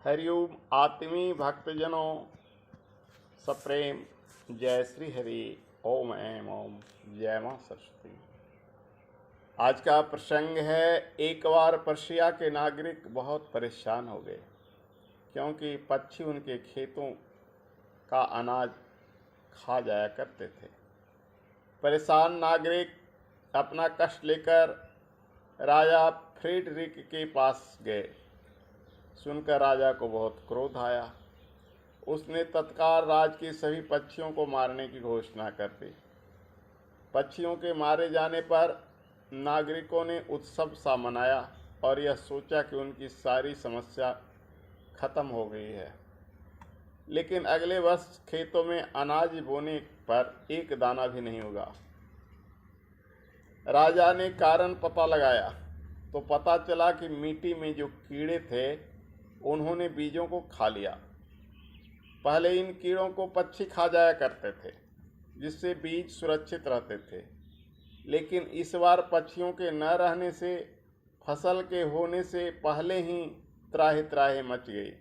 हरिओम आत्मी भक्तजनों सप्रेम जय श्री हरि ओम ऐम ओम जय मां सरस्वती। आज का प्रसंग है, एक बार पर्शिया के नागरिक बहुत परेशान हो गए क्योंकि पक्षी उनके खेतों का अनाज खा जाया करते थे। परेशान नागरिक अपना कष्ट लेकर राजा फ्रेडरिक के पास गए। सुनकर राजा को बहुत क्रोध आया। उसने तत्काल राज्य के सभी पक्षियों को मारने की घोषणा कर दी। पक्षियों के मारे जाने पर नागरिकों ने उत्सव सा मनाया और यह सोचा कि उनकी सारी समस्या खत्म हो गई है। लेकिन अगले वर्ष खेतों में अनाज बोने पर एक दाना भी नहीं उगा। राजा ने कारण पता लगाया तो पता चला कि मिट्टी में जो कीड़े थे उन्होंने बीजों को खा लिया। पहले इन कीड़ों को पक्षी खा जाया करते थे जिससे बीज सुरक्षित रहते थे, लेकिन इस बार पक्षियों के न रहने से फसल के होने से पहले ही त्राहि त्राहि मच गई।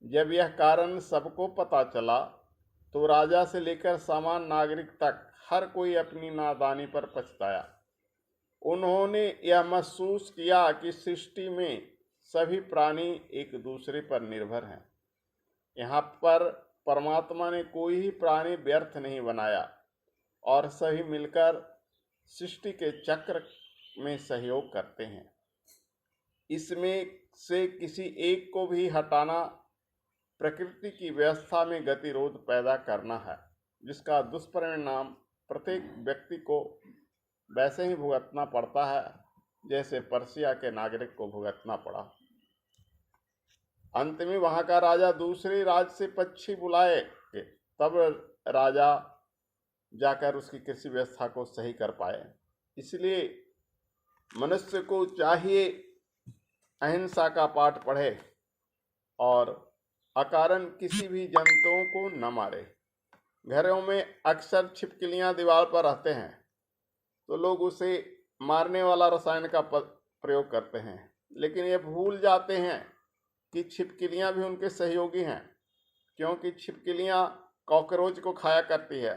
जब यह कारण सबको पता चला तो राजा से लेकर सामान्य नागरिक तक हर कोई अपनी नादानी पर पछताया। उन्होंने यह महसूस किया कि सृष्टि में सभी प्राणी एक दूसरे पर निर्भर हैं। यहाँ पर परमात्मा ने कोई ही प्राणी व्यर्थ नहीं बनाया और सभी मिलकर सृष्टि के चक्र में सहयोग करते हैं। इसमें से किसी एक को भी हटाना प्रकृति की व्यवस्था में गतिरोध पैदा करना है, जिसका दुष्परिणाम प्रत्येक व्यक्ति को वैसे ही भुगतना पड़ता है जैसे पर्शिया के नागरिक को भुगतना पड़ा। अंत में वहां का राजा दूसरे राज्य से पक्षी बुलाए, तब राजा जाकर उसकी कृषि व्यवस्था को सही कर पाए। इसलिए मनुष्य को चाहिए अहिंसा का पाठ पढ़े और अकारण किसी भी जंतुओं को न मारे। घरों में अक्सर छिपकलियां दीवार पर रहते हैं तो लोग उसे मारने वाला रसायन का प्रयोग करते हैं, लेकिन ये भूल जाते हैं कि छिपकलियां भी उनके सहयोगी हैं, क्योंकि छिपकलियां कॉकरोच को खाया करती है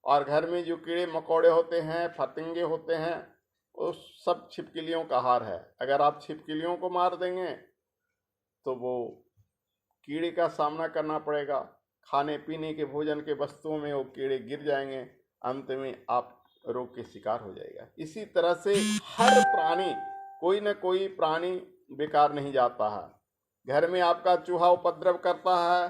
और घर में जो कीड़े मकोड़े होते हैं, फतिंगे होते हैं, वो सब छिपकलियों का आहार है। अगर आप छिपकलियों को मार देंगे तो वो कीड़े का सामना करना पड़ेगा। खाने पीने के भोजन के वस्तुओं में वो कीड़े गिर जाएंगे, अंत में आप रोग के शिकार हो जाएगा। इसी तरह से हर प्राणी, कोई न कोई प्राणी बेकार नहीं जाता है। घर में आपका चूहा उपद्रव करता है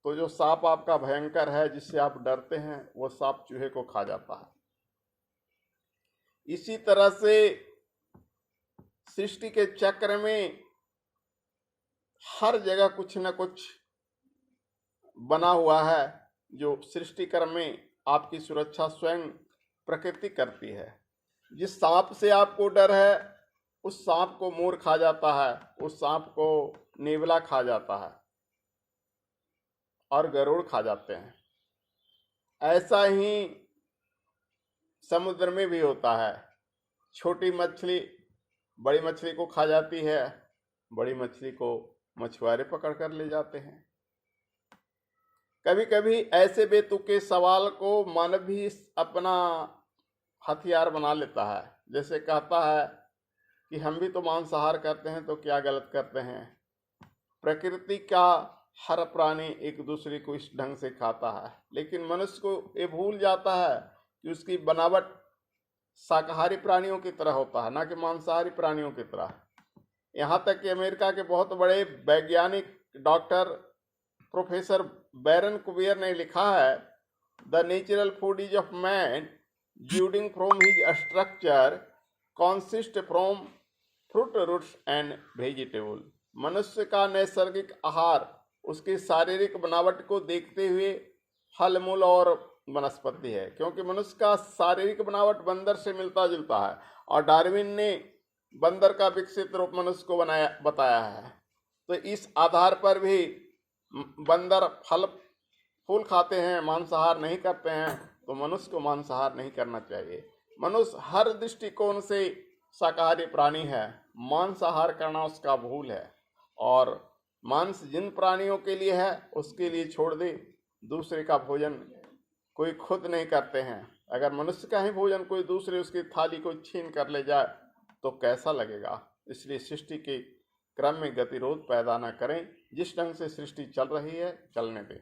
तो जो सांप आपका भयंकर है, जिससे आप डरते हैं, वो सांप चूहे को खा जाता है। इसी तरह से सृष्टि के चक्र में हर जगह कुछ न कुछ बना हुआ है जो सृष्टि क्रम में आपकी सुरक्षा स्वयं प्रकृति करती है। जिस सांप से आपको डर है उस सांप को मोर खा जाता है, उस सांप को नेवला खा जाता है और गरुड़ खा जाते हैं। ऐसा ही समुद्र में भी होता है। छोटी मछली बड़ी मछली को खा जाती है, बड़ी मछली को मछुआरे पकड़ कर ले जाते हैं। कभी कभी ऐसे बेतुके सवाल को मानव भी अपना हथियार बना लेता है। जैसे कहता है कि हम भी तो मांसाहार करते हैं तो क्या गलत करते हैं। प्रकृति का हर प्राणी एक दूसरे को इस ढंग से खाता है, लेकिन मनुष्य को ये भूल जाता है कि उसकी बनावट शाकाहारी प्राणियों की तरह होता है, ना कि मांसाहारी प्राणियों की तरह। यहाँ तक कि अमेरिका के बहुत बड़े वैज्ञानिक डॉक्टर प्रोफेसर बैरन कुवियर ने लिखा है, the natural food is of man during from his structure consist from fruit roots and vegetable. मनुष्य का नैसर्गिक आहार उसकी शारीरिक बनावट को देखते हुए फल मूल और वनस्पति है, क्योंकि मनुष्य का शारीरिक बनावट बंदर से मिलता जुलता है और डार्विन ने बंदर का विकसित रूप मनुष्य को बताया है। तो इस आधार पर भी बंदर फल फूल खाते हैं, मांसाहार नहीं करते हैं, तो मनुष्य को मांसाहार नहीं करना चाहिए। मनुष्य हर दृष्टिकोण से शाकाहारी प्राणी है, मांसाहार करना उसका भूल है। और मांस जिन प्राणियों के लिए है उसके लिए छोड़ दे, दूसरे का भोजन कोई खुद नहीं करते हैं। अगर मनुष्य का ही भोजन कोई दूसरे उसकी थाली को छीन कर ले जाए तो कैसा लगेगा। इसलिए सृष्टि के क्रम में गतिरोध पैदा न करें, जिस ढंग से सृष्टि चल रही है चलने दें।